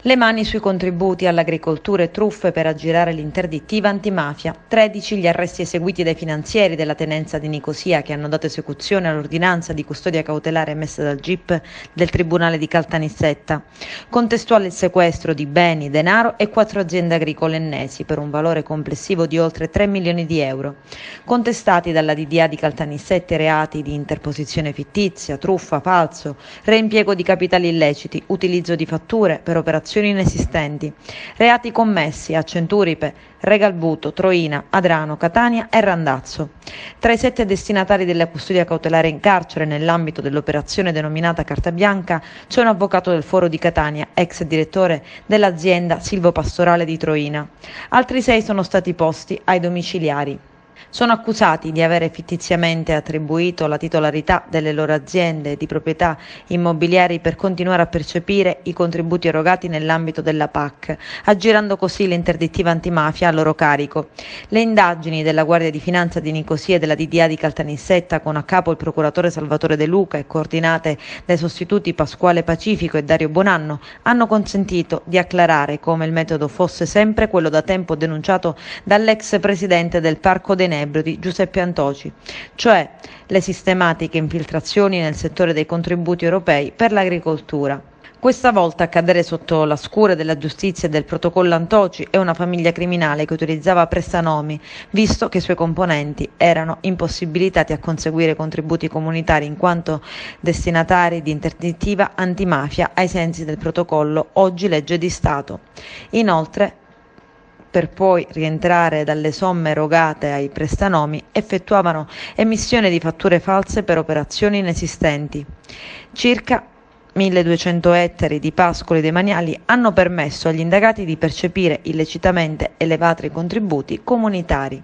Le mani sui contributi all'agricoltura e truffe per aggirare l'interdittiva antimafia. 13 gli arresti eseguiti dai finanzieri della tenenza di Nicosia che hanno dato esecuzione all'ordinanza di custodia cautelare emessa dal GIP del Tribunale di Caltanissetta. Contestuale il sequestro di beni, denaro e 4 aziende agricole ennesi per un valore complessivo di oltre 3 milioni di euro. Contestati dalla DDA di Caltanissetta i reati di interposizione fittizia, truffa, falso, reimpiego di capitali illeciti, utilizzo di fatture per operazioni inesistenti, reati commessi a Centuripe, Regalbuto, Troina, Adrano, Catania e Randazzo. Tra i 7 destinatari della custodia cautelare in carcere nell'ambito dell'operazione denominata Carta Bianca c'è un avvocato del Foro di Catania, ex direttore dell'azienda Silvopastorale di Troina. Altri 6 sono stati posti ai domiciliari. Sono accusati di avere fittiziamente attribuito la titolarità delle loro aziende di proprietà immobiliari per continuare a percepire i contributi erogati nell'ambito della PAC, aggirando così l'interdittiva antimafia a loro carico. Le indagini della Guardia di Finanza di Nicosia e della DDA di Caltanissetta, con a capo il procuratore Salvatore De Luca e coordinate dai sostituti Pasquale Pacifico e Dario Bonanno, hanno consentito di acclarare come il metodo fosse sempre quello da tempo denunciato dall'ex presidente del Parco dei Nebrodi, Giuseppe Antoci, cioè le sistematiche infiltrazioni nel settore dei contributi europei per l'agricoltura. Questa volta a cadere sotto la scure della giustizia e del protocollo Antoci è una famiglia criminale che utilizzava prestanomi, visto che i suoi componenti erano impossibilitati a conseguire contributi comunitari in quanto destinatari di interdittiva antimafia ai sensi del protocollo, oggi legge di Stato. Inoltre, per poi rientrare dalle somme erogate ai prestanomi, effettuavano emissione di fatture false per operazioni inesistenti. Circa 1200 ettari di pascoli demaniali hanno permesso agli indagati di percepire illecitamente elevati contributi comunitari.